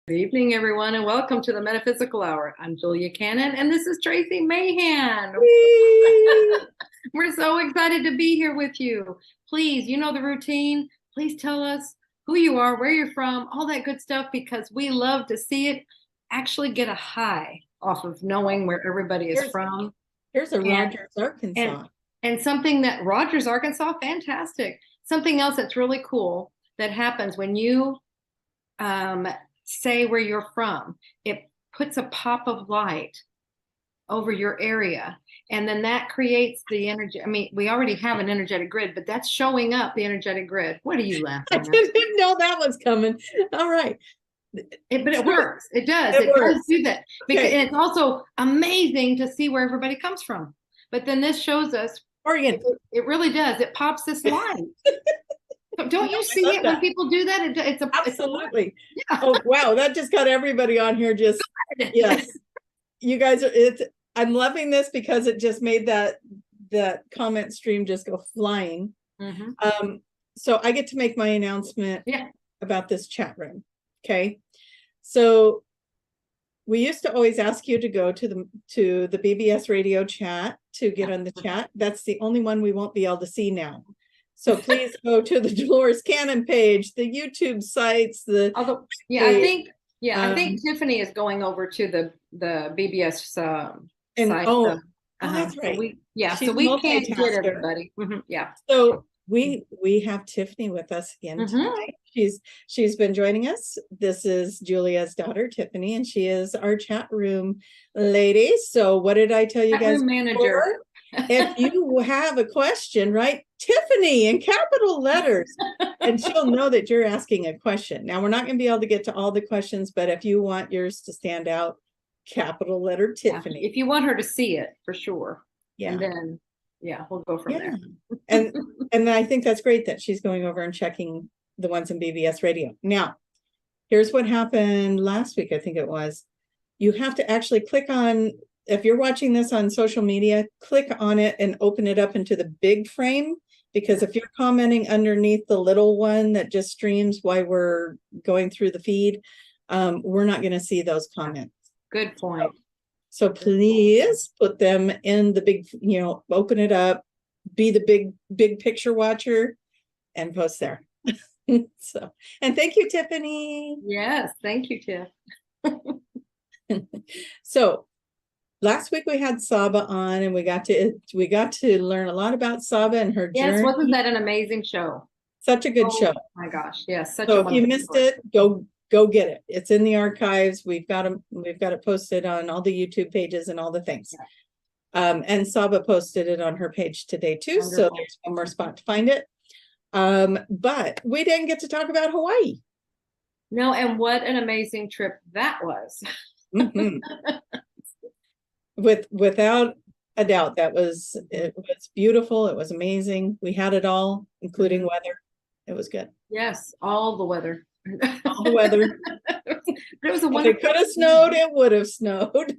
Good evening, everyone, and welcome to the Metaphysical Hour. I'm Julia Cannon, and this is Tracie Mahan. We're so excited to be here with you. Please, you know the routine. Please tell us who you are, where you're from, all that good stuff, because we love to see it actually get a high off of knowing where everybody is from. Here's a Rogers, Arkansas. And something that Rogers, Arkansas, fantastic. Something else that's really cool that happens when you say where you're from. It puts a pop of light over your area, and then that creates the energy. I mean, we already have an energetic grid, but that's showing up the energetic grid. What are you laughing at? I didn't know that was coming. All right. But it works. It does. It does do that. Because, and it's also amazing to see where everybody comes from. But then this shows us Oregon. It really does. It pops this light. Don't you see it when people do that? Absolutely. Yeah. Oh, wow. That just got everybody on here. Just, yes. You guys are, I'm loving this because it just made that comment stream just go flying. Mm-hmm. So I get to make my announcement about this chat room. Okay. So we used to always ask you to go to the BBS radio chat to get on the chat. That's the only one we won't be able to see now. So please go to the Dolores Cannon page, the YouTube sites, I think Tiffany is going over to the BBS site. That's right. So we can't get everybody. So we have Tiffany with us again tonight. She's been joining us. This is Julia's daughter, Tiffany, and she is our chat room lady. So what did I tell you guys? Room manager. If you have a question, write Tiffany in capital letters, and she'll know that you're asking a question. Now, we're not going to be able to get to all the questions, but if you want yours to stand out, capital letter Tiffany. If you want her to see it, for sure. Yeah. And then, we'll go from there. And I think that's great that she's going over and checking the ones in BBS radio. Now, here's what happened last week, I think it was. You have to actually click on, if you're watching this on social media, click on it and open it up into the big frame, because if you're commenting underneath the little one that just streams while we're going through the feed, we're not going to see those comments. Good point. So please put them in the big, open it up, be the big picture watcher and post there. So, and thank you, Tiffany. Yes, thank you, Tiff. So last week we had Saba on, and we got to learn a lot about Saba and her journey. Yes, wasn't that an amazing show? Such a good show. Oh my gosh, yes. So if you missed it, go get it. It's in the archives. We've got it posted on all the YouTube pages and all the things. Yeah. And Saba posted it on her page today too. Wonderful. So there's one more spot to find it. But we didn't get to talk about Hawaii. No, and what an amazing trip that was. Mm-hmm. Without a doubt, it was beautiful. It was amazing. We had it all, including weather. It was good. Yes, all the weather. All the weather. It was a wonderful. If it could have snowed, it would have snowed.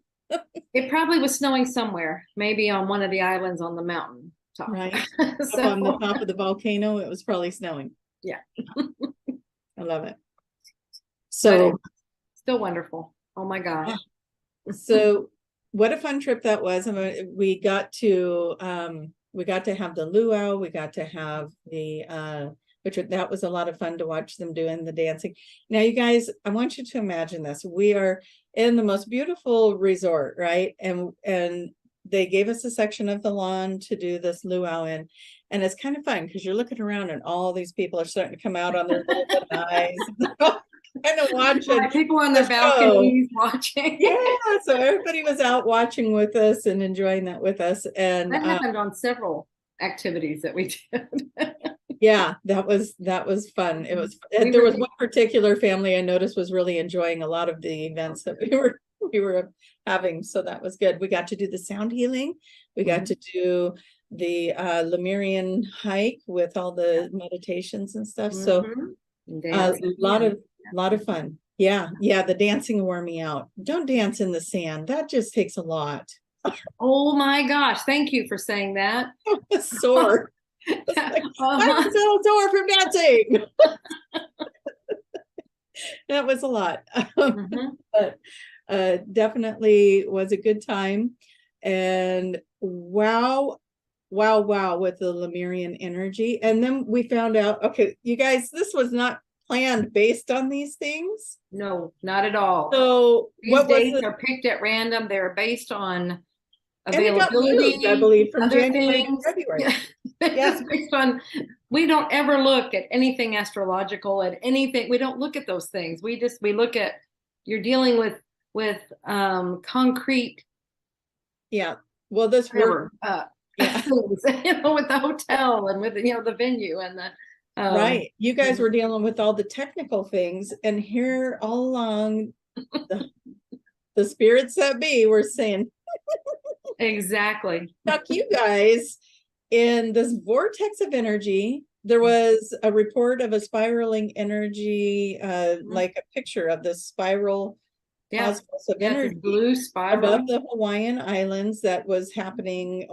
It probably was snowing somewhere, maybe on one of the islands on the mountain top. Right. So, up on the top of the volcano, it was probably snowing. Yeah. I love it. So still wonderful. Oh my gosh. So what a fun trip that was. I mean, we got to have the luau. We got to have the that was a lot of fun to watch them doing the dancing. Now, you guys, I want you to imagine this. We are in the most beautiful resort, right? And they gave us a section of the lawn to do this luau in. And it's kind of fun because you're looking around and all these people are starting to come out on their little eyes. Kind of watching. People on their balconies watching. Yeah, so everybody was out watching with us and enjoying that with us. And that happened on several activities that we did. Yeah, that was fun. It was. There was one particular family I noticed was really enjoying a lot of the events that we were having, so that was good. We got to do the sound healing. We got to do the Lemurian hike with all the meditations and stuff. So a lot of fun. Yeah, the dancing wore me out. Don't dance in the sand. That just takes a lot. Oh my gosh! Thank you for saying that. I was sore. I'm so sore from dancing. That was a lot. Mhm. But definitely was a good time. And wow, wow with the Lemurian energy. And then we found out, okay, you guys, this was not planned based on these things. No, not at all. So These what was dates it? are picked at random. They're based on And it got moved, I availability, believe, from other January to things. February. Yeah. Yeah. It's based on, we don't ever look at anything astrological, at anything. We don't look at those things. We look at, you're dealing with concrete, Yeah. Well, this whatever, work, yeah. things, with the hotel and with, the venue and the, Right. You guys were dealing with all the technical things, and here all along the spirits that be were saying, exactly. stuck you guys in this vortex of energy. There was a report of a spiraling energy, like a picture of the spiral cosmos of energy Blue spiral above the Hawaiian Islands that was happening.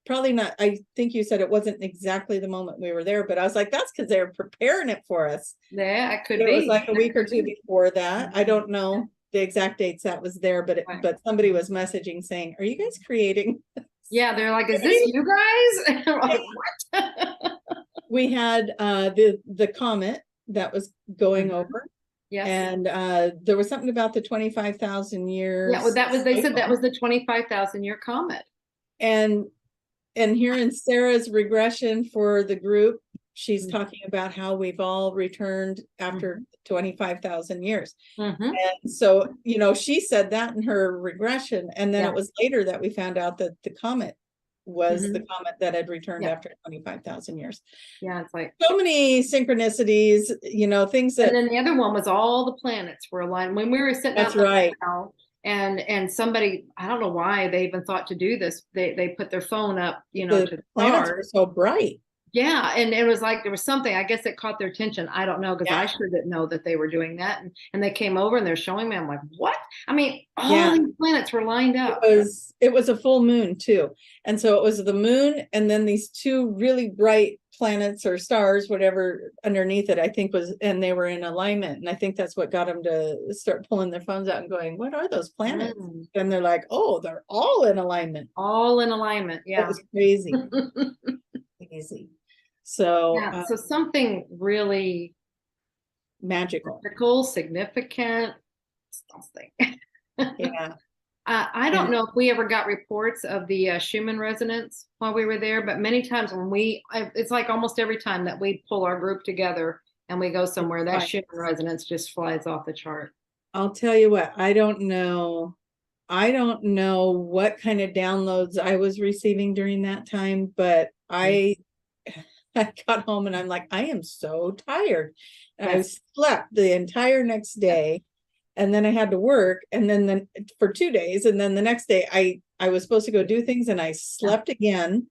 Probably not, I think you said it wasn't exactly the moment we were there, but I was like, that's because they were preparing it for us. Yeah, it could It be. was like a week or two before that. I don't know the exact dates that was there, but but somebody was messaging saying, are you guys creating? Yeah, they're like, is this you guys? Like, what? We had the comet that was going over. Yes. And there was something about the 25,000 years. Yeah, well, they said that was the 25,000 year comet. And here in Sarah's regression for the group, she's talking about how we've all returned after 25,000 years. And so, she said that in her regression. And then it was later that we found out that the comet was the comet that had returned after 25,000 years. Yeah, it's like so many synchronicities, things that. And then the other one was all the planets were aligned. When we were sitting That's out right. And somebody, I don't know why they even thought to do this. They put their phone up, to the planets were so bright. Yeah, and it was like there was something, I guess it caught their attention. I don't know, because I sure didn't know that they were doing that. And they came over and they're showing me. I'm like, what? I mean, all these planets were lined up. It was a full moon too. And so it was the moon and then these two really bright planets or stars, whatever underneath it, I think and they were in alignment. And I think that's what got them to start pulling their phones out and going, what are those planets? And they're like, oh, they're all in alignment. All in alignment. Yeah. It was crazy. Crazy. So, so something really magical, significant, something. Yeah. I don't know if we ever got reports of the Schumann resonance while we were there, but many times when it's like almost every time that we pull our group together and we go somewhere, that Schumann resonance just flies off the chart. I'll tell you what, I don't know what kind of downloads I was receiving during that time, but I got home and I'm like, I am so tired. I slept the entire next day. And then I had to work, and then for 2 days, and then the next day I was supposed to go do things, and I slept again.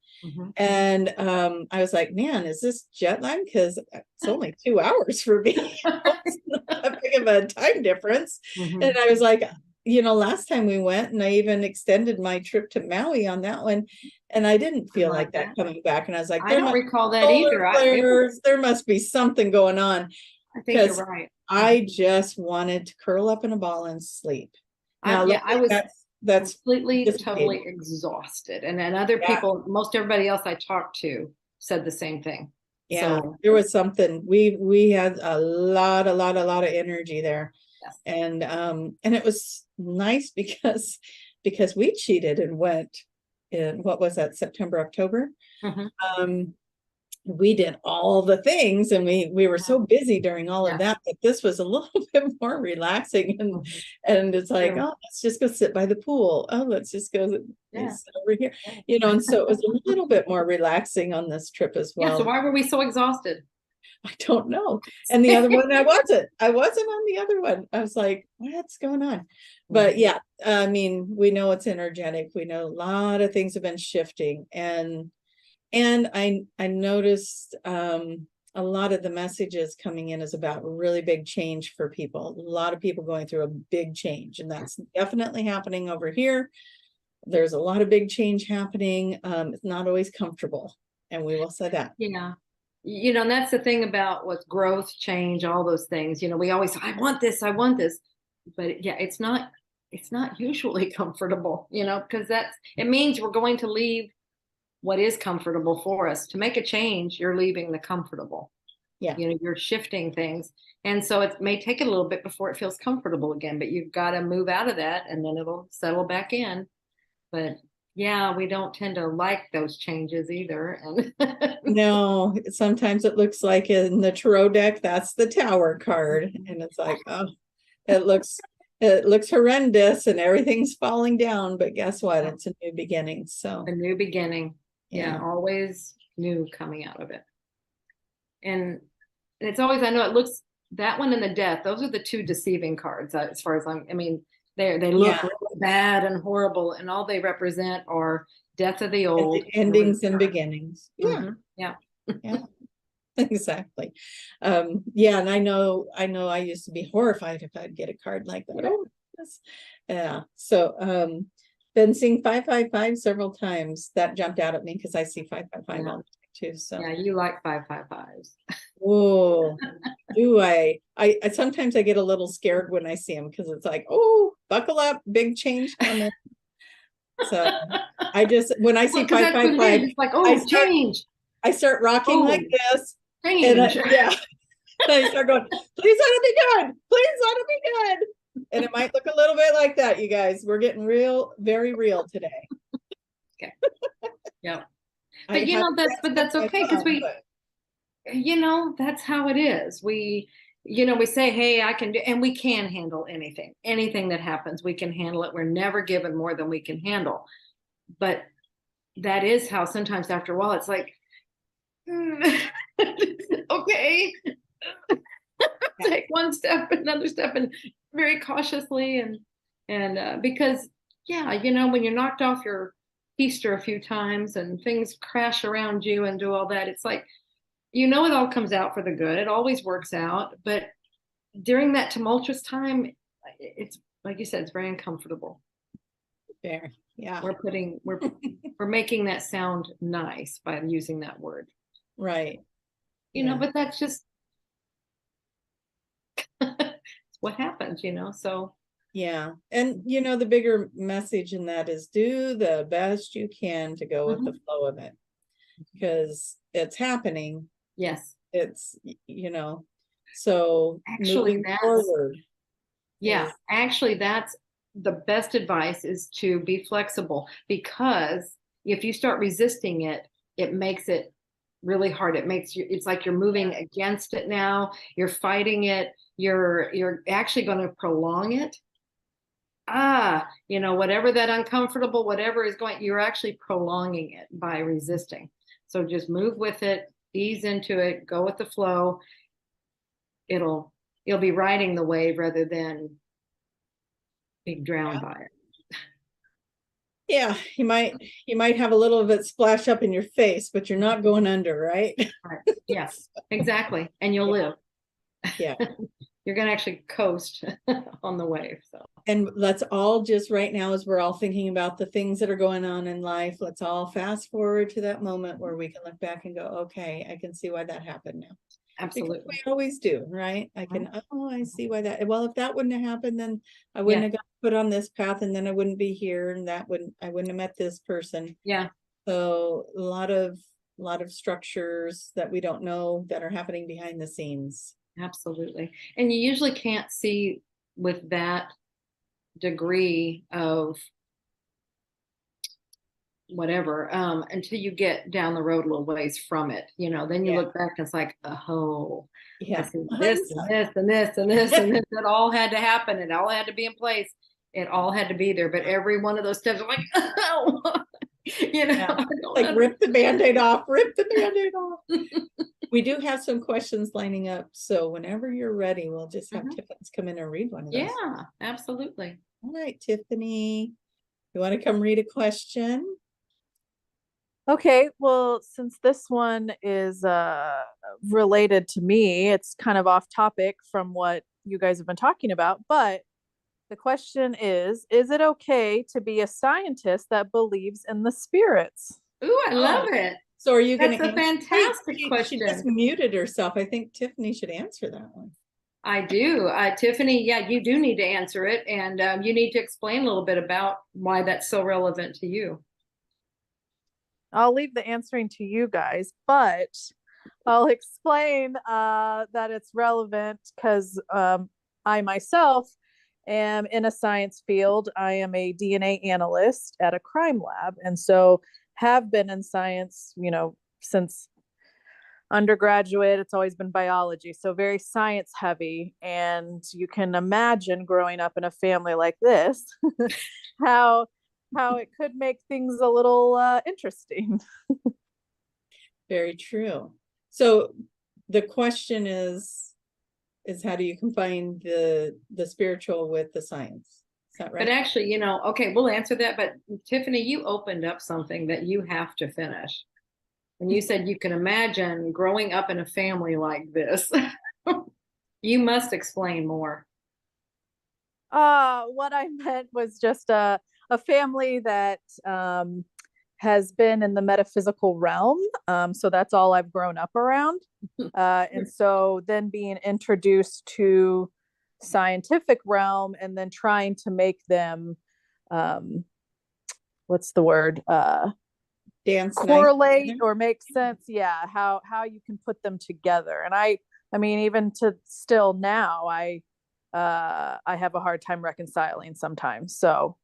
And I was like, man, is this jet lag? Because it's only 2 hours for me. It's not that big of a time difference. And I was like, last time we went, and I even extended my trip to Maui on that one, and I didn't feel like that coming back. And I was like, I don't recall that either. There must be something going on. I think you're right. I just wanted to curl up in a ball and sleep. Now, I was that's completely, totally exhausted. And then other people, most everybody else I talked to said the same thing. Yeah, so there was something. We had a lot of energy there. And it was nice because we cheated and went in, what was that, September, October? We did all the things, and we were so busy during all of that this was a little bit more relaxing, and it's like, oh, let's just go sit by the pool. Oh, let's just go sit over here, and so it was a little bit more relaxing on this trip as well. So why were we so exhausted? I don't know. And the other one, I wasn't on the other one. I was like, what's going on? But yeah, I mean, we know it's energetic. We know a lot of things have been shifting, and I noticed a lot of the messages coming in is about really big change for people. A lot of people going through a big change, and that's definitely happening over here. There's a lot of big change happening. It's not always comfortable, and we will say that. Yeah. And that's the thing about what's growth, change, all those things. We always, I want this, I want this. But yeah, it's not usually comfortable, because it means we're going to leave what is comfortable for us. To make a change, you're leaving the comfortable. Yeah. You're shifting things. And so it may take a little bit before it feels comfortable again, but you've got to move out of that and then it'll settle back in. But yeah, we don't tend to like those changes either. No, sometimes it looks like in the tarot deck, that's the Tower card. And it's like, oh, it looks horrendous and everything's falling down. But guess what? It's a new beginning. So a new beginning. Yeah. Always new coming out of it. And it's always, I know it looks, that one and the death, those are the two deceiving cards as far as they look really bad and horrible, and all they represent are death of the old, endings and beginnings. Yeah. Yeah. Exactly. Yeah, and I know I used to be horrified if I'd get a card like that. Oh, yes. Yeah. So been seeing 555 several times. That jumped out at me because I see 555 all the time too. So yeah, you like 555s. Oh, do I sometimes I get a little scared when I see them because it's like, oh, buckle up, big change coming. So I just, when I see 555, it's like, oh, change. I start rocking like this. Change. And I start going, please let it be good. Please let it be good. And it might look a little bit like that, you guys. We're getting real, very real today. Okay. Yeah. But that's okay, because that's how it is. We say, hey, I can do, and we can handle anything that happens. We can handle it. We're never given more than we can handle. But that is how sometimes after a while, it's like, okay, take one step, another step, and very cautiously. And because, when you're knocked off your feaster a few times and things crash around you and do all that, it's like, it all comes out for the good. It always works out. But during that tumultuous time, it's like you said, it's very uncomfortable. There. Yeah. We're making that sound nice by using that word. Right. But that's just what happens, so. Yeah. And, the bigger message in that is do the best you can to go with the flow of it, because it's happening. Yes. It's, so actually moving forward. Yeah. Actually, that's the best advice, is to be flexible, because if you start resisting it, it makes it really hard. It's like you're moving against it now. You're fighting it. You're actually going to prolong it. Whatever that uncomfortable, whatever is going, you're actually prolonging it by resisting. So just move with it, ease into it, go with the flow. You'll be riding the wave rather than being drowned by it. Yeah, you might have a little of it splash up in your face, but you're not going under, right? Right. Yes, exactly. And you'll live. Yeah. You're going to actually coast on the wave. So. And let's all just right now, as we're all thinking about the things that are going on in life, let's all fast forward to that moment where we can look back and go, okay, I can see why that happened now. Absolutely. Because we always do, right? I see why that, well, if that wouldn't have happened, then I wouldn't have got put on this path, and then I wouldn't be here, and I wouldn't have met this person. Yeah. So a lot of structures that we don't know that are happening behind the scenes. Absolutely. And you usually can't see with that degree of whatever until you get down the road a little ways from it, then you look back and it's like, oh, this and this and this and this and this and this, it all had to happen, it all had to be in place, it all had to be there, but every one of those steps are like, oh, like rip the band-aid off. We do have some questions lining up, so whenever you're ready, we'll just have Tiffany's come in and read one of those. Yeah, absolutely. All right, Tiffany, you want to come read a question? Okay, well, since this one is related to me, it's kind of off topic from what you guys have been talking about, but the question is it okay to be a scientist that believes in the spirits? Ooh, I love it. So are you going That's to a fantastic She question. just muted herself. I think Tiffany should answer that one. I do. Tiffany, yeah, you do need to answer it. And you need to explain a little bit about why that's so relevant to you. I'll leave the answering to you guys, but I'll explain that it's relevant because I myself am in a science field. I am a DNA analyst at a crime lab, and so have been in science, you know, since undergraduate. It's always been biology, so very science heavy. And you can imagine growing up in a family like this, how it could make things a little interesting. Very true. So the question is how do you combine the spiritual with the science? Is that right? But actually, you know, okay, we'll answer that. But Tiffany, you opened up something that you have to finish. And you said you can imagine growing up in a family like this. You must explain more. What I meant was just a family that has been in the metaphysical realm. So that's all I've grown up around. And so then being introduced to scientific realm and then trying to make them, what's the word? Dance correlate nice. or make sense. Yeah. How you can put them together. And I mean, even to still now, I have a hard time reconciling sometimes. So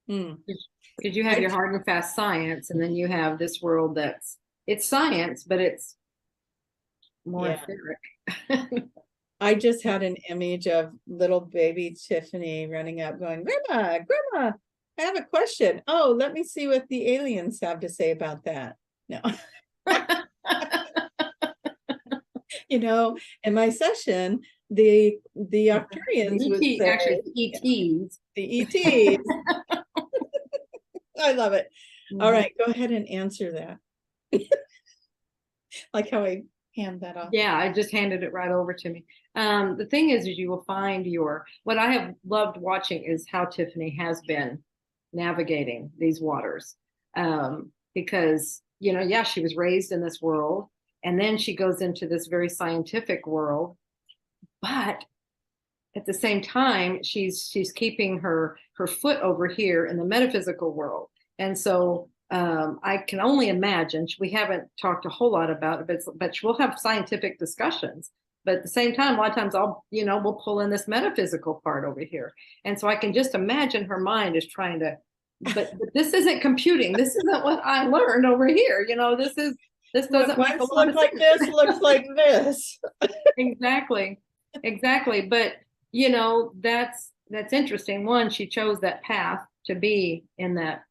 because you have your hard and fast science, and then you have this world it's science, but it's more etheric. I just had an image of little baby Tiffany running up going, Grandma, Grandma, I have a question. Oh, let me see what the aliens have to say about that. No. You know, in my session, the Arcturians would say, actually, ETs. The ETs. I love it. Mm-hmm. All right, go ahead and answer that. Like how I hand that off. Yeah, I just handed it right over to me. The thing is you will find what I have loved watching is how Tiffany has been navigating these waters. Because, you know, yeah, she was raised in this world, and then she goes into this very scientific world, but at the same time, she's keeping her foot over here in the metaphysical world. And so I can only imagine, we haven't talked a whole lot about it, but we'll have scientific discussions. But at the same time, a lot of times we'll pull in this metaphysical part over here. And so I can just imagine her mind is trying to, but this isn't computing. This isn't what I learned over here. You know, this doesn't make a lot of like sense. this, looks like this. Exactly. But you know, that's interesting. One, she chose that path to be in that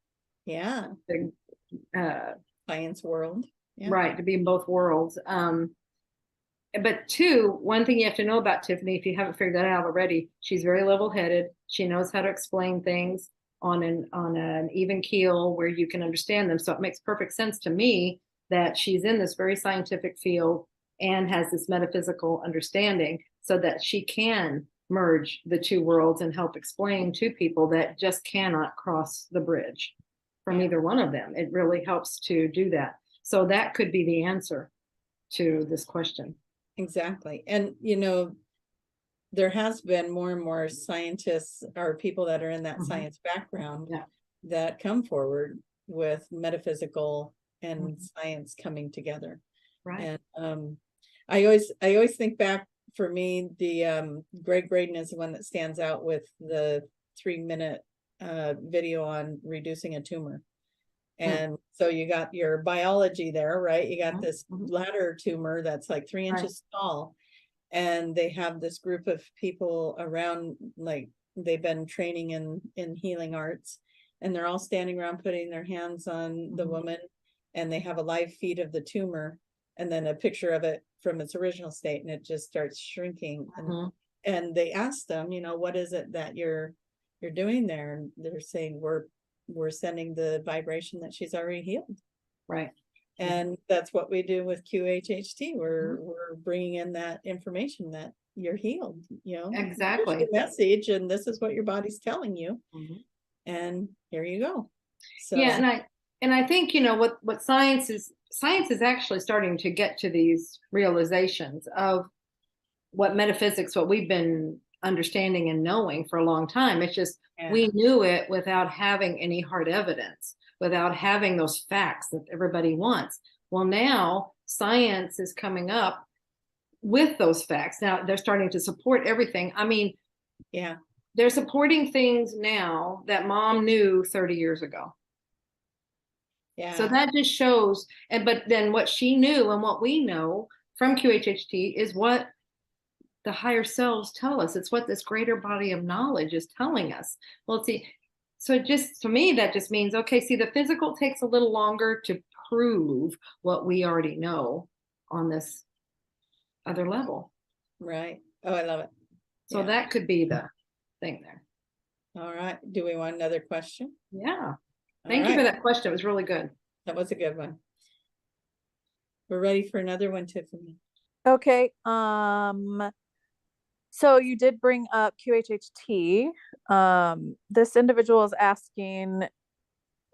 science world. Yeah. Right, to be in both worlds. But two, one thing you have to know about Tiffany, if you haven't figured that out already, she's very level-headed. She knows how to explain things on an even keel where you can understand them. So it makes perfect sense to me that she's in this very scientific field and has this metaphysical understanding so that she can merge the two worlds and help explain to people that just cannot cross the bridge from either one of them. It really helps to do that. So that could be the answer to this question. Exactly. And, you know, there has been more and more scientists or people that are in that science background that come forward with metaphysical and science coming together. Right. And I always think back, for me, the Greg Braden is the one that stands out with the 3-minute video on reducing a tumor. And so you got your biology there, right? You got this bladder tumor that's like 3 inches tall. And they have this group of people around, like they've been training in healing arts, and they're all standing around putting their hands on the woman, and they have a live feed of the tumor and then a picture of it from its original state, and it just starts shrinking. And they asked them, you know, what is it that you're doing there? And they're saying, we're sending the vibration that she's already healed. Right. And that's what we do with QHHT. We're bringing in that information that you're healed, you know. Exactly. Here's the message, and this is what your body's telling you. And here you go. So yeah, and And I think, you know, what science is actually starting to get to these realizations of what metaphysics, what we've been understanding and knowing for a long time. It's just we knew it without having any hard evidence, without having those facts that everybody wants. Well, now science is coming up with those facts. Now they're starting to support everything. I mean, Yeah. they're supporting things now that mom knew 30 years ago. Yeah. So that just shows, but then what she knew and what we know from QHHT is what the higher selves tell us. It's what this greater body of knowledge is telling us. Well, see, so just to me, that just means, okay, see, the physical takes a little longer to prove what we already know on this other level. Right. Oh, I love it. So that could be the thing there. All right. Do we want another question? Yeah. Thank you for that question. It was really good. That was a good one. We're ready for another one, Tiffany. Okay. So you did bring up QHHT. This individual is asking,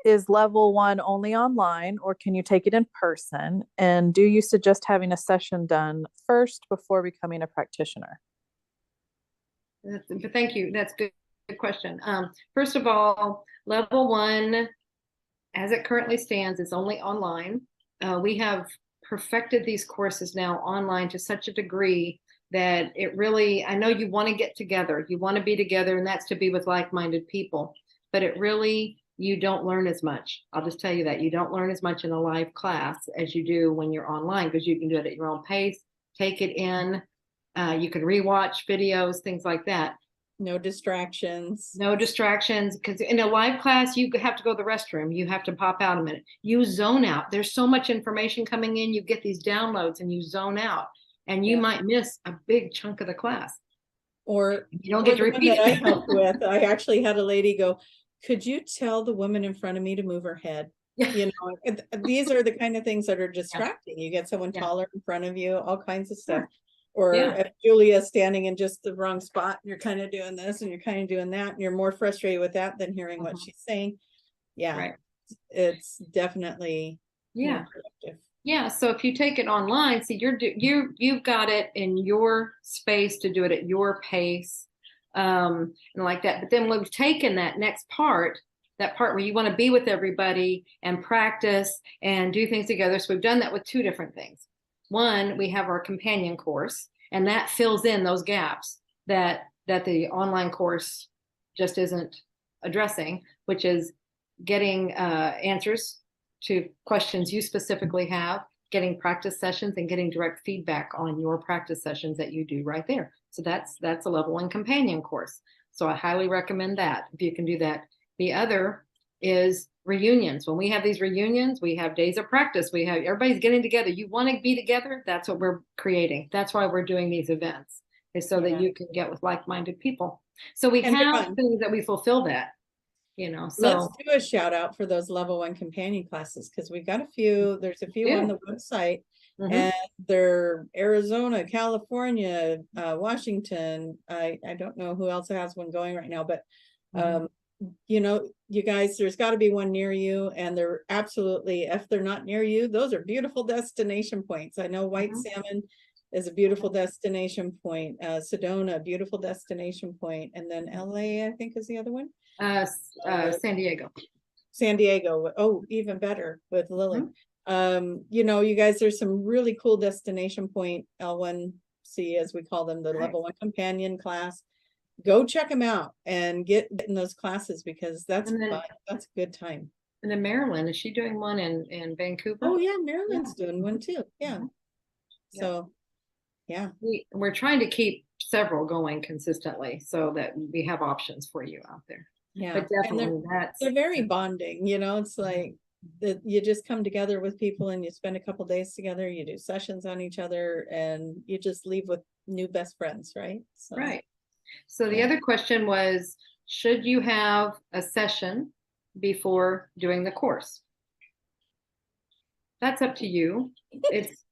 is level 1 only online, or can you take it in person? And do you suggest having a session done first before becoming a practitioner? Thank you. That's good question. First of all, level 1, as it currently stands, is only online. We have perfected these courses now online to such a degree that it really, I know you want to get together, you want to be together, and that's to be with like-minded people, but it really, you don't learn as much. I'll just tell you that you don't learn as much in a live class as you do when you're online, because you can do it at your own pace, take it in, you can rewatch videos, things like that. No distractions. No distractions, because in a live class, you have to go to the restroom. You have to pop out a minute. You zone out. There's so much information coming in. You get these downloads and you zone out, and you might miss a big chunk of the class. Or you don't get to repeat that I helped with. I actually had a lady go, could you tell the woman in front of me to move her head? You know, these are the kind of things that are distracting. You get someone taller in front of you, all kinds of stuff. Or if Julia's standing in just the wrong spot, and you're kind of doing this and you're kind of doing that, and you're more frustrated with that than hearing what she's saying. Yeah, it's definitely more productive. Yeah, so if you take it online, see, you've got it in your space to do it at your pace, and like that. But then we've taken that next part, that part where you want to be with everybody and practice and do things together. So we've done that with 2 different things. One, we have our companion course, and that fills in those gaps that the online course just isn't addressing, which is getting answers to questions you specifically have, getting practice sessions, and getting direct feedback on your practice sessions that you do right there. So that's a level 1 companion course. So I highly recommend that if you can do that. The other is reunions. When we have these reunions, we have days of practice. We have everybody's getting together. You want to be together? That's what we're creating. That's why we're doing these events, is so that you can get with like-minded people. So we have things that we fulfill that. You know, so let's do a shout out for those level 1 companion classes, because we've got a few. There's a few on the website, and they're Arizona, California, Washington. I don't know who else has one going right now, but you know, you guys, there's got to be one near you, and they're absolutely, if they're not near you, those are beautiful destination points. I know White Salmon is a beautiful destination point. Sedona, beautiful destination point, and then LA, I think, is the other one. San Diego. San Diego. Oh, even better with Lily. You know, you guys, there's some really cool destination point L1C, as we call them, the level 1 companion class. Go check them out and get in those classes, because that's fun. That's a good time. And then Marilyn, is she doing one in Vancouver? Oh yeah, Marilyn's doing one too. Yeah. So yeah, we're trying to keep several going consistently so that we have options for you out there. Yeah, but definitely they're very bonding. You know, it's like that you just come together with people and you spend a couple days together. You do sessions on each other, and you just leave with new best friends, right? So, So the other question was, should you have a session before doing the course? That's up to you. It's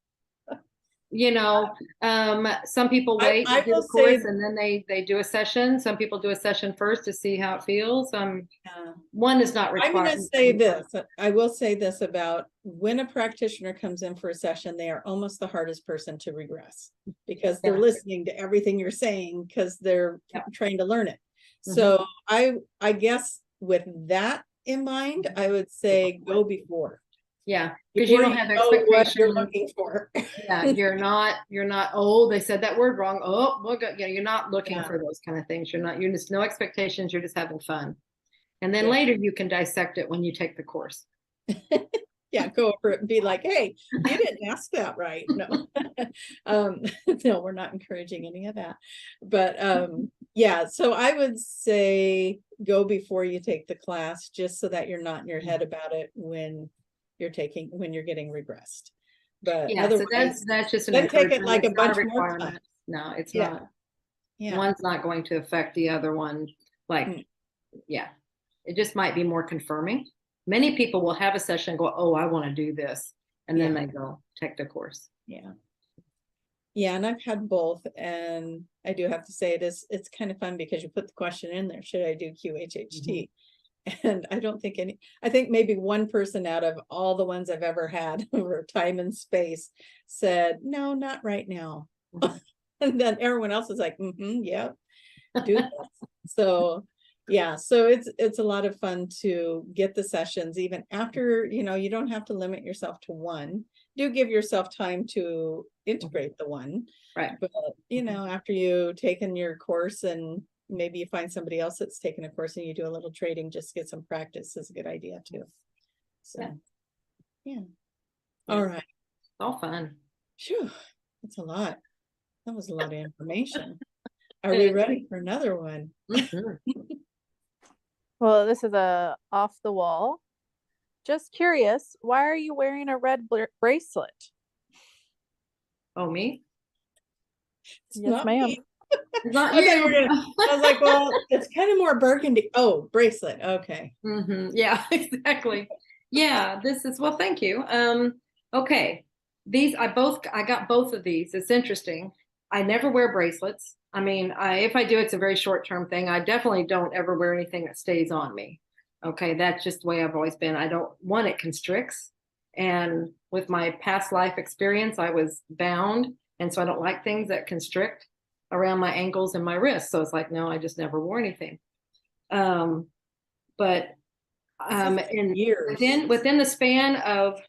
Some people wait I to do will the course say- and then they do a session. Some people do a session first to see how it feels. Yeah. One is not I'm required. going to say this. I will say this about when a practitioner comes in for a session, they are almost the hardest person to regress because they're Yeah. listening to everything you're saying because they're Yeah. trying to learn it. Mhm. So I guess with that in mind, I would say go before. Yeah, because you don't have know what you're expectations. looking for. Yeah, you're not, oh, they said that word wrong. Oh, look, you're not looking Yeah. for those kind of things. You're just no expectations. You're just having fun. And then Yeah. later you can dissect it when you take the course. Yeah, go over it and be like, hey, you didn't ask that right. No. No, we're not encouraging any of that. But yeah, so I would say go before you take the class, just so that you're not in your head about it when you're getting regressed. But Yeah, so otherwise, that's just an then take it encouragement. like a It's not bunch more requirement. time. No, it's Yeah. not. Yeah. One's not going to affect the other one. Like, yeah, it just might be more confirming. Many people will have a session and go, oh, I want to do this. And then they go take the course. Yeah. Yeah, and I've had both, and I do have to say it's kind of fun because you put the question in there, should I do QHHT? And I don't think I think maybe one person out of all the ones I've ever had over time and space said, no, not right now. And then everyone else is like, yeah, do this. So yeah, so it's a lot of fun to get the sessions even after, you don't have to limit yourself to one. Do give yourself time to integrate the one. Right. But after you taken your course and maybe you find somebody else that's taken a course and you do a little trading, just get some practice is a good idea too. So yeah. All right. All fun. Phew, that's a lot. That was a lot of information. Are we ready for another one? Well, this is a off the wall. Just curious, why are you wearing a red bracelet? Oh, me? Yes, ma'am. Not Okay, you. I was like, well, it's kind of more burgundy. Oh, bracelet. Okay. Yeah, exactly. Yeah, well, thank you. Okay. I got both of these. It's interesting. I never wear bracelets. I mean, if I do, it's a very short-term thing. I definitely don't ever wear anything that stays on me. Okay, that's just the way I've always been. I don't want it constricts. And with my past life experience, I was bound. And so I don't like things that constrict around my ankles and my wrists. So it's like, no, I just never wore anything. But in years. within the span of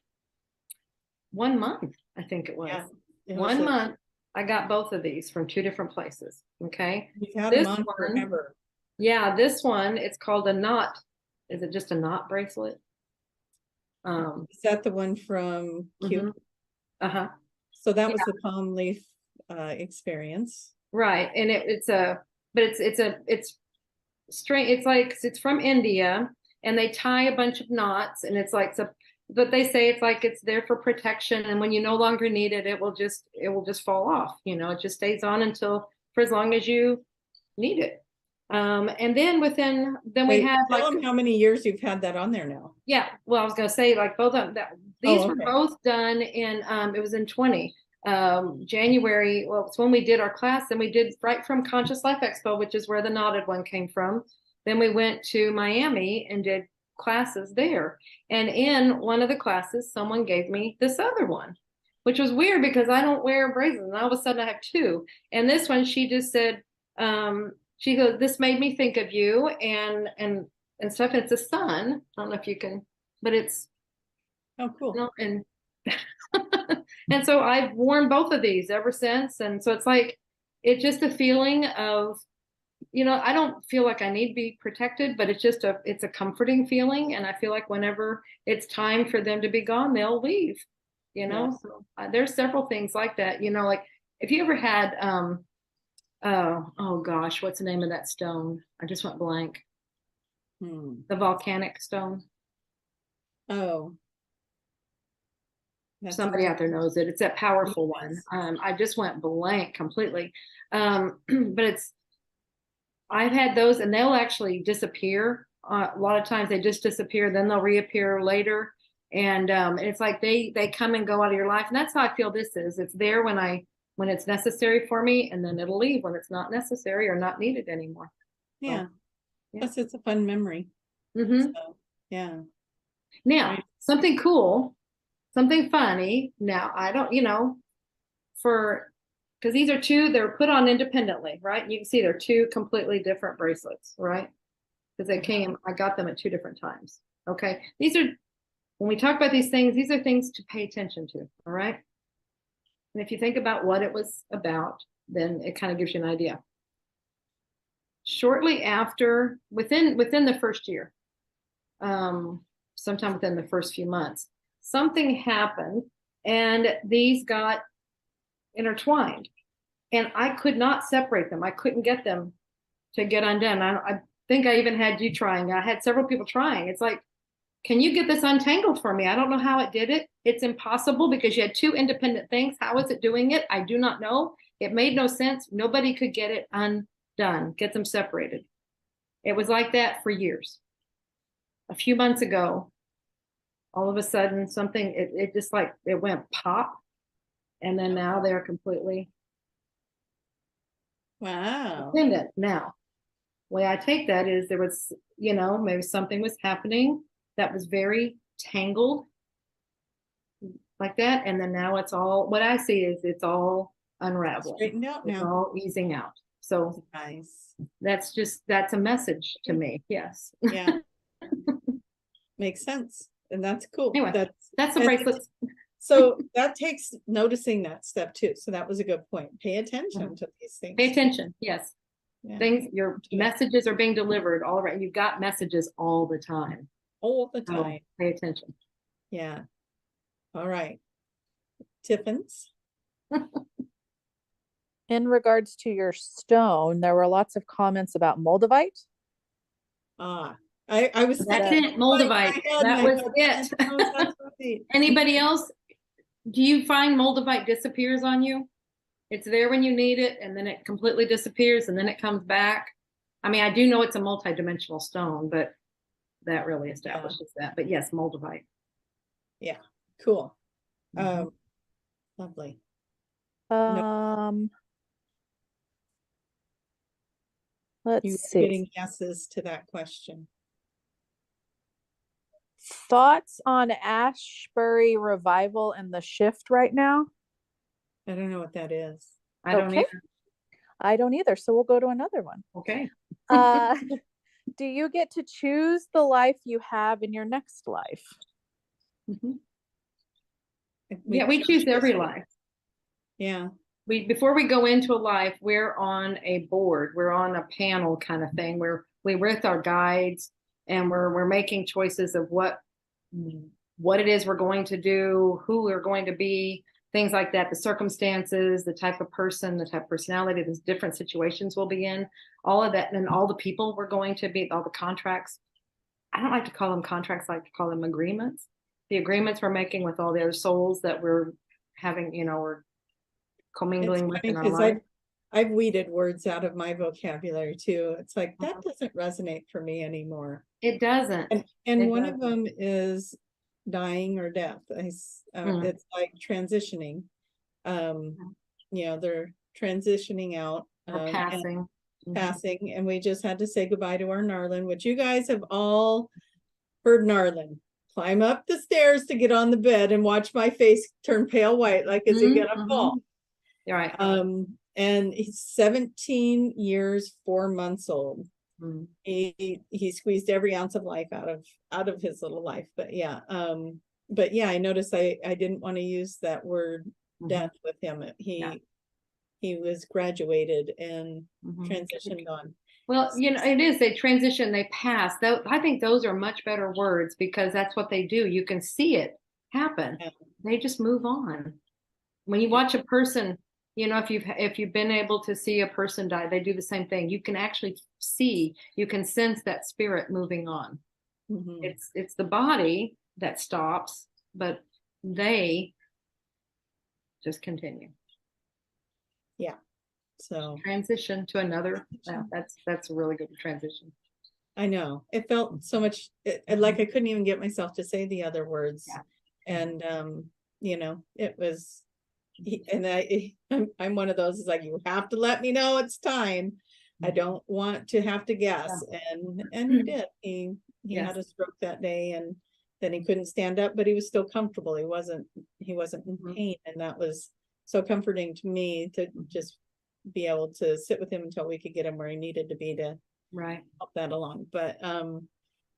1 month, I think it was. Yeah, it was 1 like, month, I got both of these from 2 different places. Okay. You've had This them on one, forever. Yeah, this one, it's called a knot. Is it just a knot bracelet? Is that the one from Q? Uh-huh. So that was the palm leaf experience. Right. And it's straight. It's from India, and they tie a bunch of knots, and it's like, but they say it's like it's there for protection, and when you no longer need it, it will just fall off. It just stays on for as long as you need it. And then we have tell them how many years you've had that on there now. Yeah, well, I was gonna say like both of them. These were both done in it was in 20 January. Well, it's when we did our class, and we did right from Conscious Life Expo, which is where the knotted one came from. Then we went to Miami and did classes there. And in one of the classes, someone gave me this other one, which was weird because I don't wear bracelets, and all of a sudden I have two. And this one, she just said, she goes, this made me think of you and stuff. It's a sun. I don't know if you can, but it's cool. And and so I've worn both of these ever since. And so it's like, it's just a feeling of, I don't feel like I need to be protected, but it's a comforting feeling. And I feel like whenever it's time for them to be gone, they'll leave, Yes. So there's several things like that, like if you ever had, oh gosh, what's the name of that stone? I just went blank. The volcanic stone. Oh. Somebody out there knows it. It's that powerful one. I just went blank completely. But I've had those, and they'll actually disappear. A lot of times they just disappear, then they'll reappear later. And it's like they come and go out of your life. And that's how I feel this is. It's there when it's necessary for me, and then it'll leave when it's not necessary or not needed anymore. Yeah. So, yeah. Plus it's a fun memory. Mm-hmm. So, yeah. Now, Right. something cool, something funny. Now, I don't, because these are two, they're put on independently, right? You can see they're two completely different bracelets, right? Because I got them at two different times. Okay. When we talk about these are things to pay attention to. All right. And if you think about what it was about, then it kind of gives you an idea. Shortly after, within the first year, sometime within the first few months, something happened and these got intertwined, and I could not separate them. I couldn't get them to get undone. I think I even had you trying. I had several people trying. It's like, can you get this untangled for me? I don't know how it did it. It's impossible because you had two independent things. How is it doing it? I do not know. It made no sense. Nobody could get it undone, get them separated. It was like that for years. A few months ago, all of a sudden something, it just like, it went pop. And then now they're completely Wow. independent. Now, the way I take that is there was, maybe something was happening that was very tangled like that. And then now it's all, what I see is it's all unraveling. Straightened out It's now. all easing out. So Nice. that's a message to me. Yes. Yeah. Makes sense. And that's cool. Anyway, that's the and bracelets. So that takes noticing that step too. So that was a good point. Pay attention to these things. Pay attention. Yes. Yeah. Your messages are being delivered all right. You've got messages all the time. All the time. Pay attention. Yeah. All right. Tiffins. In regards to your stone, there were lots of comments about moldavite. I was That's thinking it, moldavite. That was it. That's right. Anybody else? Do you find moldavite disappears on you? It's there when you need it, and then it completely disappears, and then it comes back. I mean, I do know it's a multidimensional stone, but that really establishes that. But yes, moldavite. Yeah, cool. Lovely. Let's see. Getting yeses to that question. Thoughts on Ashbury revival and the shift right now? I don't know what that is. I don't either. I don't either. So we'll go to another one. Okay. Do you get to choose the life you have in your next life? Yeah, we choose every life. Yeah. Before we go into a life, we're on a board. We're on a panel kind of thing where we're with our guides, and we're making choices of what it is we're going to do, who we're going to be, things like that, the circumstances, the type of person, the type of personality, the different situations we'll be in, all of that, and all the people we're going to be, all the contracts. I don't like to call them contracts, I like to call them agreements. The agreements we're making with all the other souls that we're having, we're commingling with in our life. I've weeded words out of my vocabulary too. It's like, that doesn't resonate for me anymore. It doesn't. And one of them is dying or death. It's like transitioning. They're transitioning out. Or passing. Passing. And we just had to say goodbye to our Narlin, which you guys have all heard Narlin climb up the stairs to get on the bed and watch my face turn pale white, like, is he gonna fall? You're right. And he's 17 years, 4 months old. He squeezed every ounce of life out of his little life. But yeah, I noticed I didn't want to use that word death with him. He was graduated and transitioned on. Well, it is, they transition, they pass. I think those are much better words because that's what they do. You can see it happen. They just move on. When you watch a person, if you've been able to see a person die, they do the same thing. You can actually see, you can sense that spirit moving on. It's the body that stops, but they just continue. Yeah. So transition to another. That's a really good transition. I know. It felt so much like I couldn't even get myself to say the other words. Yeah. And you know, it was and I'm one of those, is like, you have to let me know it's time. I don't want to have to guess. And he did. He Yes. had a stroke that day, and then he couldn't stand up, but he was still comfortable. He wasn't in pain. And that was so comforting to me, to just be able to sit with him until we could get him where he needed to be to Right. help that along. But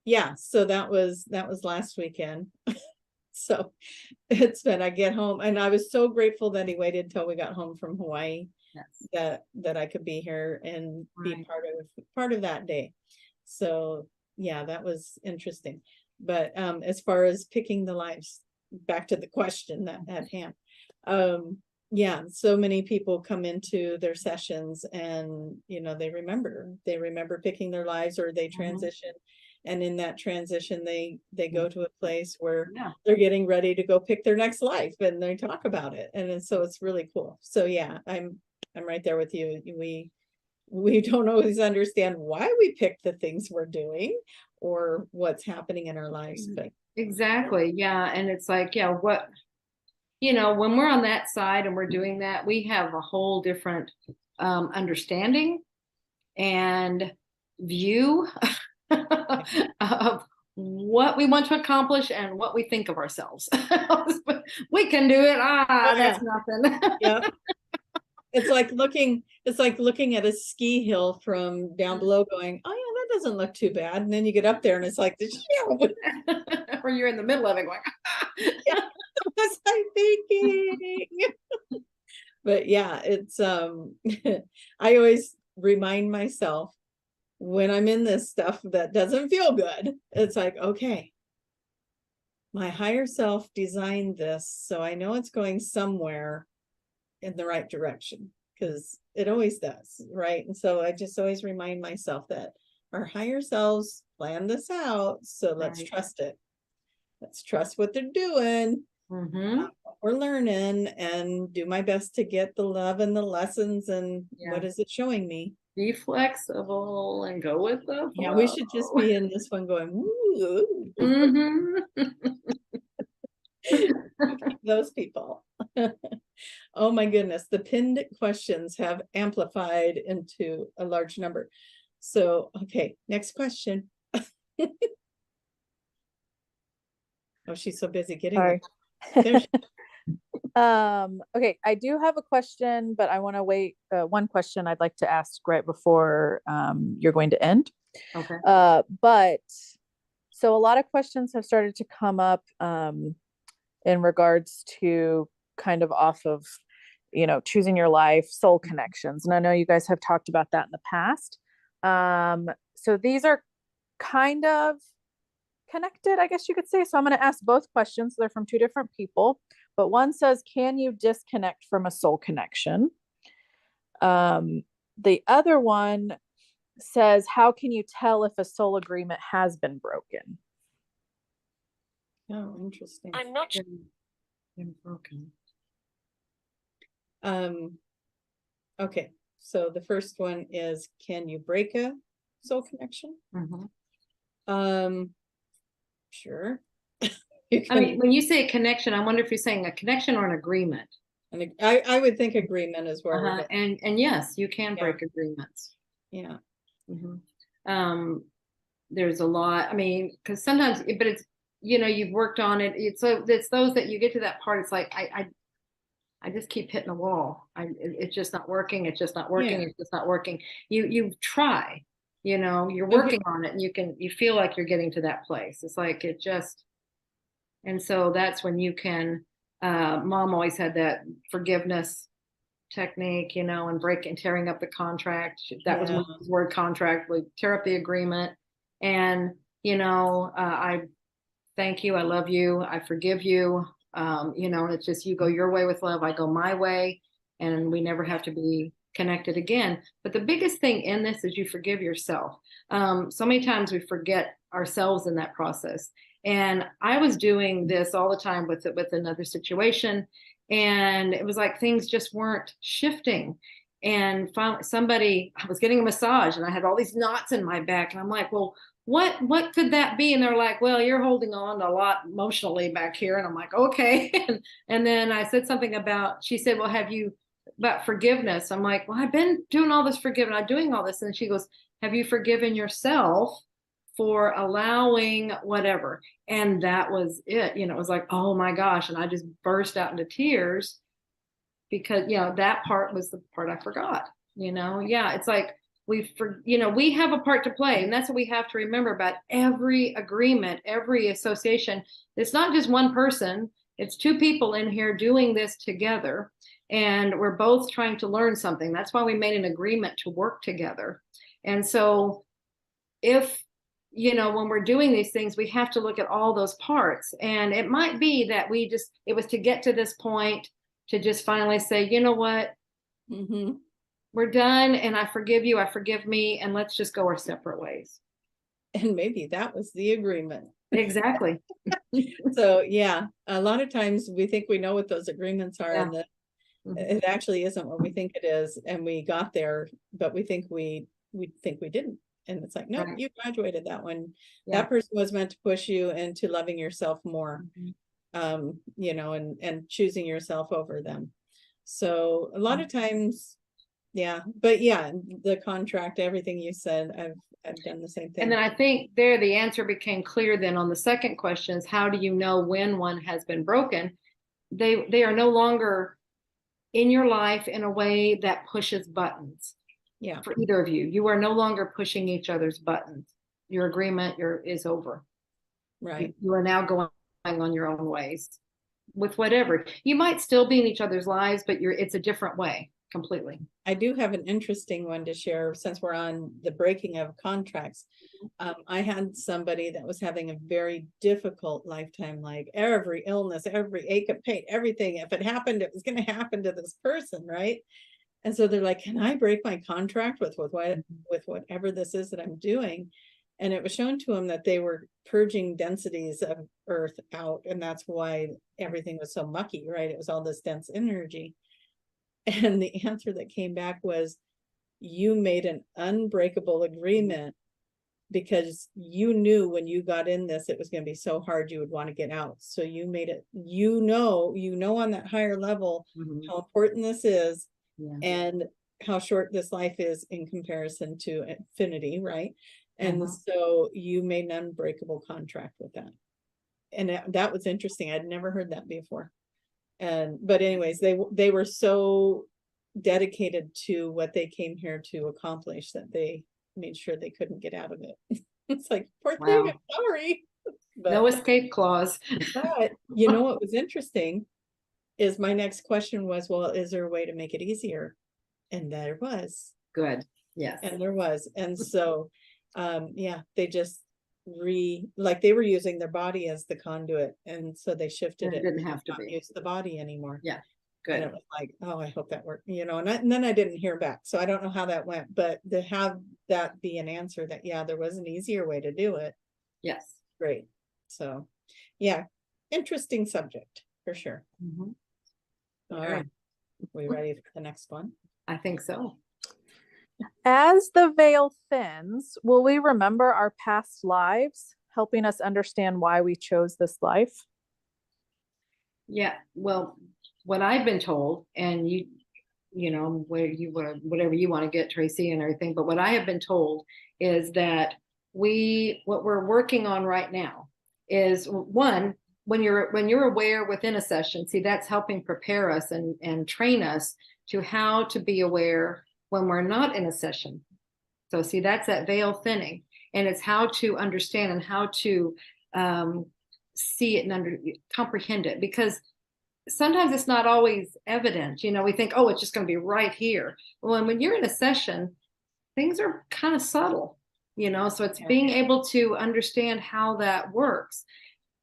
yeah, so that was last weekend. So it's been, I get home, and I was so grateful that he waited till we got home from Hawaii, Yes. that I could be here and be Right. part of that day. So yeah, that was interesting. But as far as picking the lives, back to the question that at hand, yeah, so many people come into their sessions, and you know, they remember picking their lives, or they transition. And in that transition, they go to a place where Yeah. they're getting ready to go pick their next life, and they talk about it. And so it's really cool. So yeah, I'm right there with you. We don't always understand why we pick the things we're doing or what's happening in our lives, but Exactly. Yeah. And it's like, yeah, what, you know, when we're on that side and we're doing that, we have a whole different understanding and view of what we want to accomplish and what we think of ourselves. We can do it. That's nothing. Yeah. It's like looking at a ski hill from down below, going, oh yeah, that doesn't look too bad. And then you get up there and it's like, or you're in the middle of it going, yeah, what was I thinking? But yeah, it's I always remind myself, when I'm in this stuff that doesn't feel good, it's like, okay, my higher self designed this, so I know it's going somewhere in the right direction, because it always does, right? And so I just always remind myself that our higher selves planned this out, so let's trust it. Let's trust what they're doing, what we're learning, and do my best to get the love and the lessons, and what is it showing me? Be flexible and go with the flow. Yeah, we should just be in this one going, woo. Those people. Oh my goodness, the pinned questions have amplified into a large number. So, okay, next question. Oh, she's so busy getting it. Okay, I do have a question, but I want to wait. One question I'd like to ask right before you're going to end. Okay. But so a lot of questions have started to come up in regards to kind of off of, you know, choosing your life, soul connections. And I know you guys have talked about that in the past. So these are kind of connected, I guess you could say. So I'm going to ask both questions. They're from two different people, but one says, can you disconnect from a soul connection? The other one says, how can you tell if a soul agreement has been broken? Oh, interesting. I'm not sure. Been broken. Okay, so the first one is, can you break a soul connection? Sure. I mean, when you say a connection, I wonder if you're saying a connection or an agreement. And I would think agreement is where and yes, you can break agreements. Yeah. There's a lot. I mean, because sometimes, but it's, you know, you've worked on it. It's those that you get to that part. It's like I just keep hitting the wall. It's just not working. It's just not working. It's just not working. You try. You know, you're working on it, and you feel like you're getting to that place. It's like it just, and so that's when you can. Mom always had that forgiveness technique, you know, and tearing up the contract. That was one word, contract. We tear up the agreement, and you know, I thank you, I love you, I forgive you. You know, it's just, you go your way with love, I go my way, and we never have to be connected again. But the biggest thing in this is you forgive yourself. So many times we forget ourselves in that process. And I was doing this all the time with another situation, and it was like things just weren't shifting. And finally, I was getting a massage and I had all these knots in my back. And I'm like, well, what could that be? And they're like, well, you're holding on a lot emotionally back here. And I'm like, okay. And then I said something about, she said, well, have you, about forgiveness? I'm like, well, I've been doing all this forgiveness. I'm doing all this. And she goes, have you forgiven yourself for allowing whatever? And that was it. You know, it was like, oh my gosh. And I just burst out into tears because, you know, that part was the part I forgot, you know? Yeah. It's like, we have a part to play, and that's what we have to remember about every agreement, every association. It's not just one person, it's two people in here doing this together, and we're both trying to learn something. That's why we made an agreement to work together. And so if, when we're doing these things, we have to look at all those parts. And it might be that it was to get to this point to just finally say, you know what, we're done, and I forgive you, I forgive me, and let's just go our separate ways. And maybe that was the agreement. Exactly. So yeah, a lot of times we think we know what those agreements are, and that it actually isn't what we think it is, and we got there, but we think we didn't. And it's like, no, you graduated that one. That person was meant to push you into loving yourself more, and choosing yourself over them. So a lot of times, but the contract, everything you said, I've done the same thing. And then I think the answer became clear then on the second question is, how do you know when one has been broken? They are no longer in your life in a way that pushes buttons. Yeah. For either of you. You are no longer pushing each other's buttons. Your agreement is over. Right. You are now going on your own ways with whatever. You might still be in each other's lives, but it's a different way completely. I do have an interesting one to share since we're on the breaking of contracts. I had somebody that was having a very difficult lifetime, like every illness, every ache and pain, everything. If it happened, it was going to happen to this person, right? And so they're like, can I break my contract with whatever this is that I'm doing? And it was shown to them that they were purging densities of earth out. And that's why everything was so mucky, right? It was all this dense energy. And the answer that came back was, you made an unbreakable agreement because you knew when you got in this, it was going to be so hard you would want to get out. So you made it, on that higher level, how important this is. Yeah. And how short this life is in comparison to infinity, right? And so you made an unbreakable contract with that. And that was interesting. I'd never heard that before. But anyways, they were so dedicated to what they came here to accomplish that they made sure they couldn't get out of it. It's like, poor thing, I'm sorry. But, no escape clause. But what was interesting is my next question was, well, is there a way to make it easier? And there was. Good. Yes. And there was. And so, they just they were using their body as the conduit. And so they shifted it. Didn't have to use the body anymore. Yeah. Good. And it was like, oh, I hope that worked, and then I didn't hear back. So I don't know how that went, but to have that be an answer that, there was an easier way to do it. Yes. Great. So, interesting subject for sure. All right. We ready for the next one? I think so. As the veil thins, will we remember our past lives, helping us understand why we chose this life? Yeah. Well, what I've been told, and whatever you want to get, Tracie, and everything, but what I have been told is that what we're working on right now is, one, when you're aware within a session, see, that's helping prepare us and train us to how to be aware when we're not in a session. So see, that's that veil thinning, and it's how to understand and how to see it and comprehend it, because sometimes it's not always evident. We think, oh, it's just going to be right here. Well, when you're in a session, things are kind of subtle, so it's being able to understand how that works.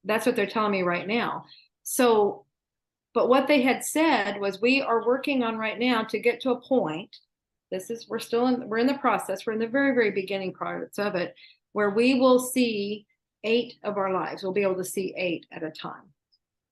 That's what they're telling me right now. So, but what they had said was, we are working on right now to get to a point. We're in the process. We're in the very, very beginning parts of it, where we will see 8 of our lives. We'll be able to see 8 at a time.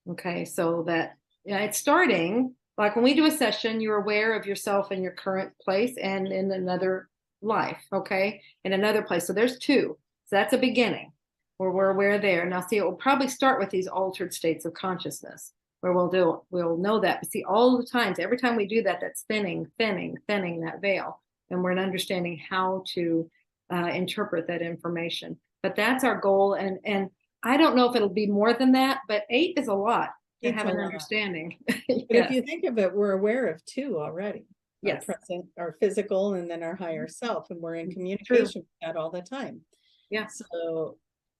Okay. So that it's starting, like when we do a session, you're aware of yourself in your current place and in another life, okay, in another place. So there's two. So that's a beginning where we're aware there. Now, see, it will probably start with these altered states of consciousness where we'll know that. But see, all the times, every time we do that, that's thinning that veil, and we're understanding how to interpret that information. But that's our goal, and I don't know if it'll be more than that, but 8 is a lot to have an understanding. But if you think of it, we're aware of 2 already. Yes. Our present, our physical, and then our higher self, and we're in communication with that all the time. Yeah.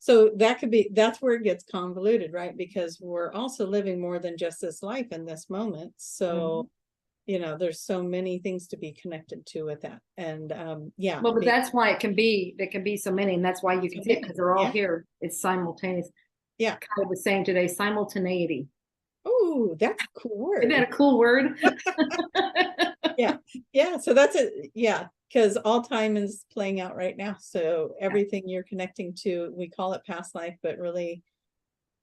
So that could be, that's where it gets convoluted, right? Because we're also living more than just this life in this moment. So, you know, there's so many things to be connected to with that. And yeah. Well, but that's why there can be so many, and that's why you can see it, because they're all here. It's simultaneous. Yeah. I was saying today, simultaneity. Oh, that's a cool word. Isn't that a cool word? Yeah. So that's it. Yeah. Because all time is playing out right now. So everything you're connecting to, we call it past life, but really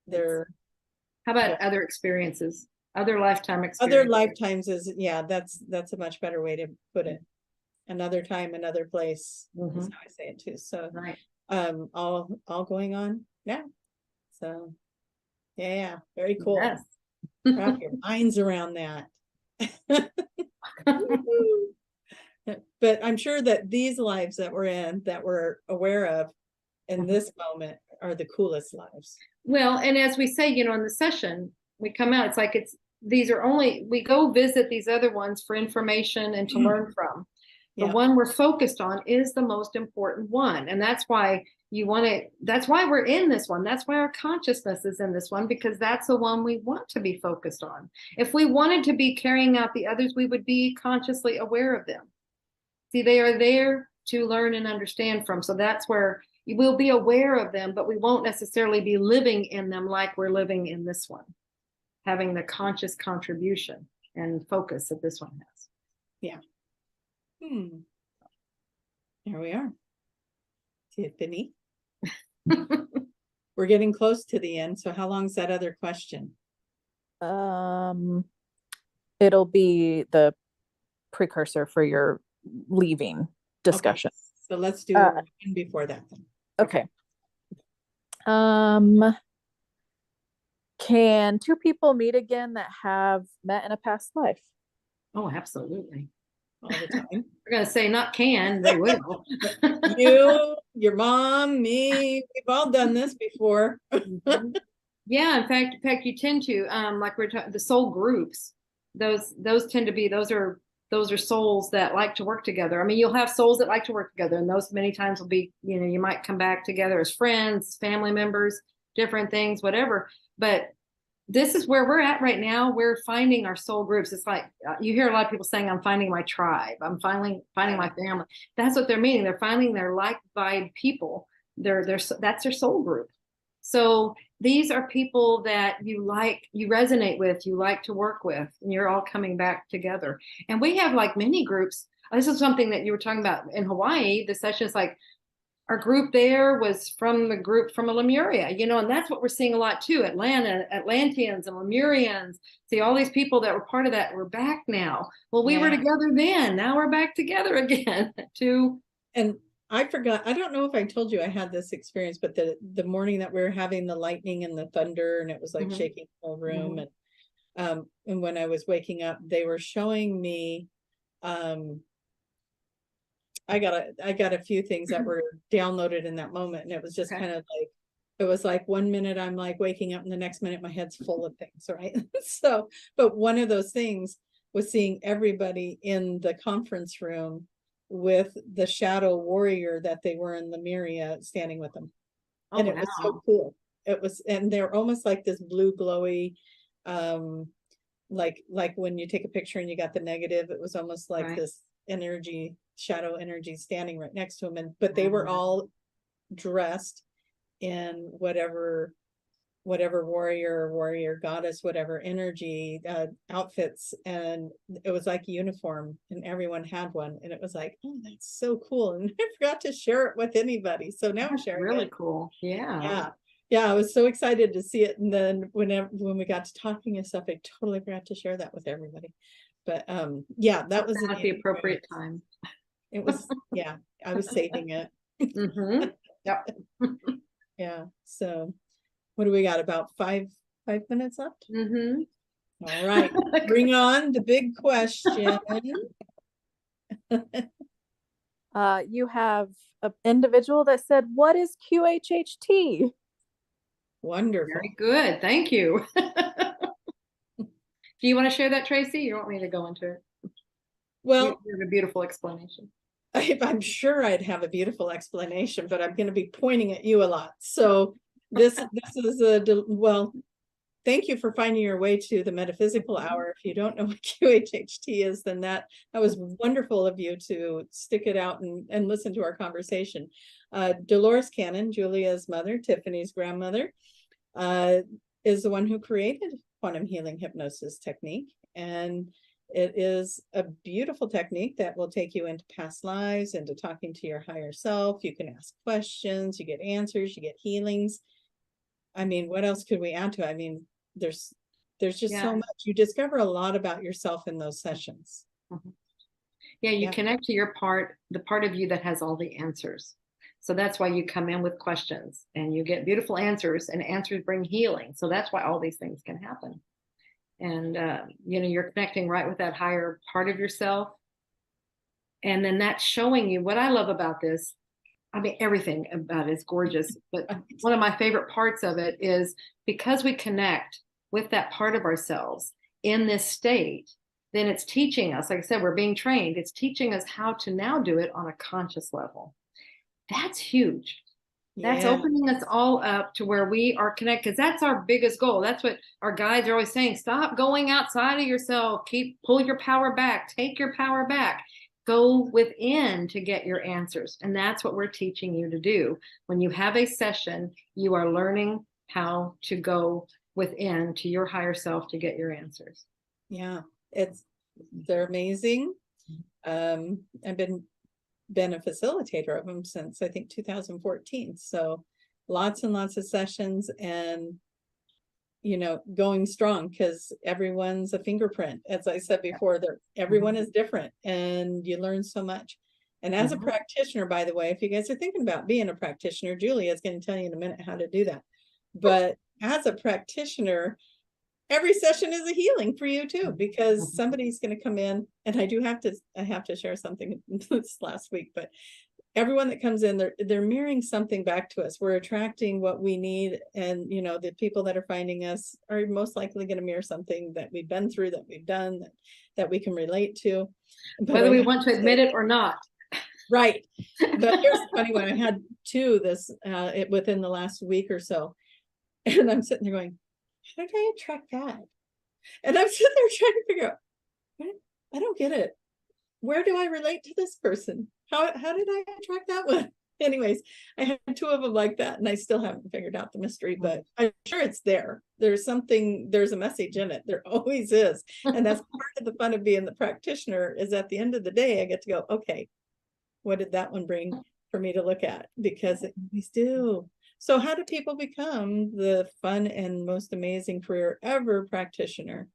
they're. How about other experiences? Other lifetime experiences. Other lifetimes is, yeah, that's a much better way to put it. Another time, another place is how I say it too. So right. All going on now. So yeah, very cool. Yes. Wrap your minds around that. But I'm sure that these lives that we're in, that we're aware of in this moment, are the coolest lives. Well, and as we say, you know, in the session, we come out, it's like these are only, we go visit these other ones for information and to learn from. The one we're focused on is the most important one. And that's why that's why we're in this one. That's why our consciousness is in this one, because that's the one we want to be focused on. If we wanted to be carrying out the others, we would be consciously aware of them. See, they are there to learn and understand from. So that's where you will be aware of them, but we won't necessarily be living in them like we're living in this one, having the conscious contribution and focus that this one has. Yeah. Here we are. Tiffany. We're getting close to the end. So how long is that other question? It'll be the precursor for your leaving discussion. Okay. So let's do one before that then. Okay. Can 2 people meet again that have met in a past life? Oh, absolutely. All the time. We're going to say not can, they will. You, your mom, me, we've all done this before. Yeah, in fact, you tend to, like we're talking, the soul groups, those tend to be, those are souls that like to work together. I mean, you'll have souls that like to work together, and those many times will be, you know, you might come back together as friends, family members, different things, whatever. But this is where we're at right now. We're finding our soul groups. It's like you hear a lot of people saying, I'm finding my tribe. I'm finding my family. That's what they're meaning. They're finding their like-minded people. That's their soul group. So these are people that you resonate with, you like to work with, and you're all coming back together. And we have like mini groups. This is something that you were talking about in Hawaii. The session is like, our group there was from the group from Lemuria, you know, and that's what we're seeing a lot too. Atlanteans and Lemurians. See, all these people that were part of that, we're back now. Well, we were together then. Now we're back together again too. And I forgot, I don't know if I told you I had this experience, but the morning that we were having the lightning and the thunder, and it was like shaking the whole room. And when I was waking up, they were showing me, I got a few things that were downloaded in that moment. And it was just kind of like, it was like 1 minute I'm like waking up and the next minute my head's full of things, right? So, but one of those things was seeing everybody in the conference room with the shadow warrior that they were in Lemuria standing with them. And it was so cool. It was, and they're almost like this blue glowy, like when you take a picture and you got the negative, it was almost like this energy, shadow energy standing right next to them. But they were all dressed in whatever warrior goddess, whatever energy outfits, and it was like a uniform, and everyone had one, and it was like, oh, that's so cool. And I forgot to share it with anybody, so now I'm sharing really it. cool. Yeah. Yeah, I was so excited to see it. And then when we got to talking and stuff, I totally forgot to share that with everybody. But yeah, that was At the appropriate time. It was, yeah, I was saving it. Mm-hmm. Yep. Yeah. So what do we got? About five minutes left? Mm-hmm. All right. Bring on the big question. You have an individual that said, "What is QHHT?" Wonderful. Very good. Thank you. Do you want to share that, Tracie? You want me to go into it? Well, you have a beautiful explanation. I'm sure I'd have a beautiful explanation, but I'm going to be pointing at you a lot. So this is well, thank you for finding your way to the Metaphysical Hour. If you don't know what QHHT is, then that was wonderful of you to stick it out and listen to our conversation. Dolores Cannon, Julia's mother, Tiffany's grandmother, is the one who created quantum healing hypnosis technique. And it is a beautiful technique that will take you into past lives, into talking to your higher self. You can ask questions, you get answers, you get healings. I mean, what else could we add to it? I mean, there's just so much. You discover a lot about yourself in those sessions. Mm-hmm. Yeah, you connect to your part, the part of you that has all the answers. So that's why you come in with questions and you get beautiful answers, and answers bring healing. So that's why all these things can happen. And, you know, you're connecting right with that higher part of yourself. And then that's showing you what I love about this. I mean, everything about it is gorgeous, but one of my favorite parts of it is because we connect with that part of ourselves in this state, then it's teaching us, like I said, we're being trained. It's teaching us how to now do it on a conscious level. That's huge. That's opening us all up to where we are connected, because that's our biggest goal. That's what our guides are always saying. Stop going outside of yourself. Pull your power back. Take your power back. Go within to get your answers. And that's what we're teaching you to do. When you have a session, you are learning how to go within to your higher self to get your answers. Yeah, they're amazing. I've been a facilitator of them since I think 2014. So lots and lots of sessions, and you know, going strong, because everyone's a fingerprint. As I said before, everyone is different, and you learn so much. And as a practitioner, by the way, if you guys are thinking about being a practitioner, Julia is going to tell you in a minute how to do that. But as a practitioner, every session is a healing for you too, because somebody's going to come in, and I have to share something this last week, but everyone that comes in, they're mirroring something back to us. We're attracting what we need. And, you know, the people that are finding us are most likely going to mirror something that we've been through, that we've done, that we can relate to. But whether we want to admit it or not. Right. But here's the funny one. I had two within the last week or so. And I'm sitting there going, how did I attract that? And I'm sitting there trying to figure out, I don't get it. Where do I relate to this person? How did I attract that one? Anyways, I had two of them like that, and I still haven't figured out the mystery, but I'm sure it's there. There's a message in it. There always is. And that's part of the fun of being the practitioner, is at the end of the day, I get to go, okay, what did that one bring for me to look at? Because it always do. So how do people become the fun and most amazing career ever practitioner?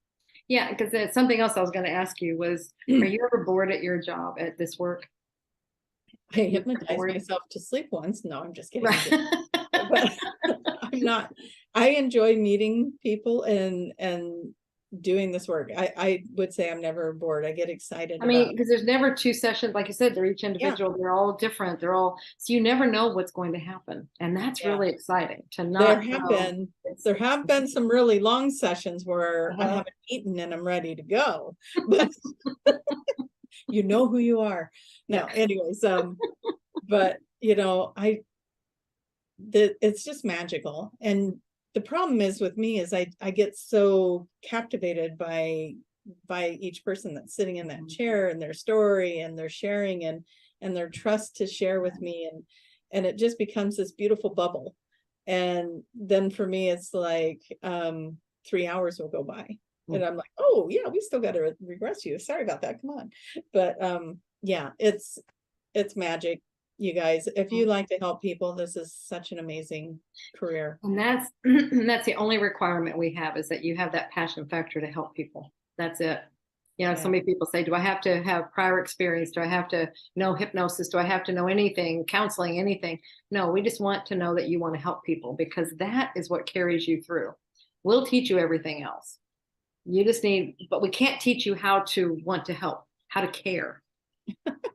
Yeah, because something else I was going to ask you was, are you ever bored at your job, at this work? I hypnotized myself to sleep once. No, I'm just kidding. But I'm not. I enjoy meeting people and doing this work. I would say I'm never bored. I get excited. I mean, because there's never two sessions, like you said, they're each individual. They're all different. So you never know what's going to happen, and that's really exciting to not. There have been some really long sessions where I haven't eaten and I'm ready to go, but you know who you are. No, anyways, but you know, it's just magical. And the problem is with me is I get so captivated by each person that's sitting in that chair, and their story and their sharing and their trust to share with me, and it just becomes this beautiful bubble. And then for me, it's like 3 hours will go by, and I'm like, oh yeah, we still got to regress you. Sorry about that. Come on. But yeah, it's magic. you guys. If you like to help people, this is such an amazing career. And that's that's the only requirement we have, is that you have that passion factor to help people. That's it. You know, so many people say, do I have to have prior experience? Do I have to know hypnosis? Do I have to know anything, counseling, anything? No, we just want to know that you want to help people, because that is what carries you through. We'll teach you everything else. You just need, but we can't teach you how to want to help, how to care.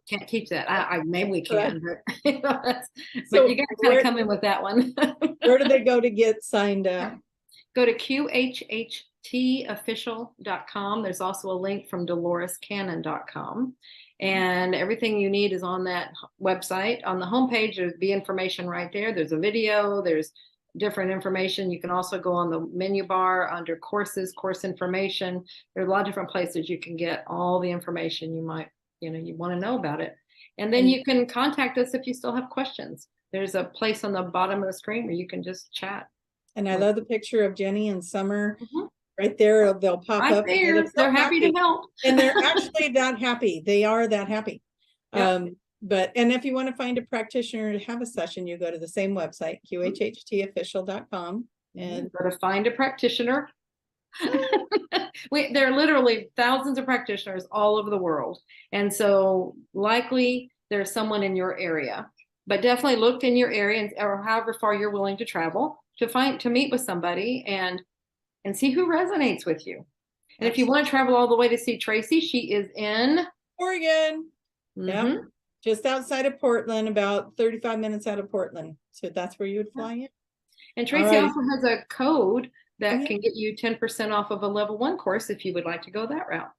Can't teach that. Maybe we can, but, you know, but you got to kind of come in with that one. Where do they go to get signed up? Go to QHHTofficial.com. There's also a link from DoloresCannon.com. And everything you need is on that website. On the homepage, there's the information right there. There's a video, there's different information. You can also go on the menu bar under courses, course information. There's a lot of different places you can get all the information you might, you know, you want to know about it. And then you can contact us if you still have questions. There's a place on the bottom of the screen where you can just chat. And I love the picture of Jenny and Summer right there. They'll pop right up. There. They're happy to help. And they're actually that happy. They are that happy. Yep. And if you want to find a practitioner to have a session, you go to the same website, QHHTofficial.com, and go to find a practitioner. There are literally thousands of practitioners all over the world. And so likely there's someone in your area, but definitely look in your area, or however far you're willing to travel to meet with somebody and see who resonates with you. And if you want to travel all the way to see Tracie, she is in Oregon. Yeah. Just outside of Portland, about 35 minutes out of Portland. So that's where you would fly in. And Tracie also has a code that can get you 10% off of a level 1 course if you would like to go that route.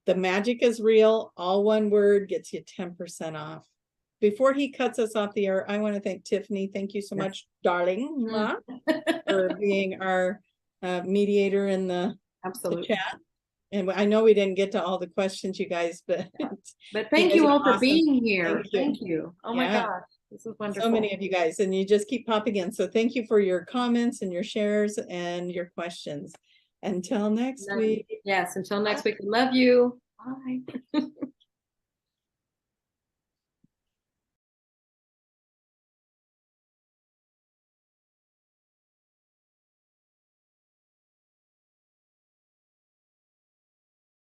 The magic is real. All one word gets you 10% off. Before he cuts us off the air, I want to thank Tiffany. Thank you so much, darling, for being our mediator in the chat. And I know we didn't get to all the questions, you guys, but thank you all for being here. Thank you. Oh my gosh, this is wonderful. So many of you guys, and you just keep popping in. So thank you for your comments and your shares and your questions. Until next week. Yes, until next week. Love you. Bye.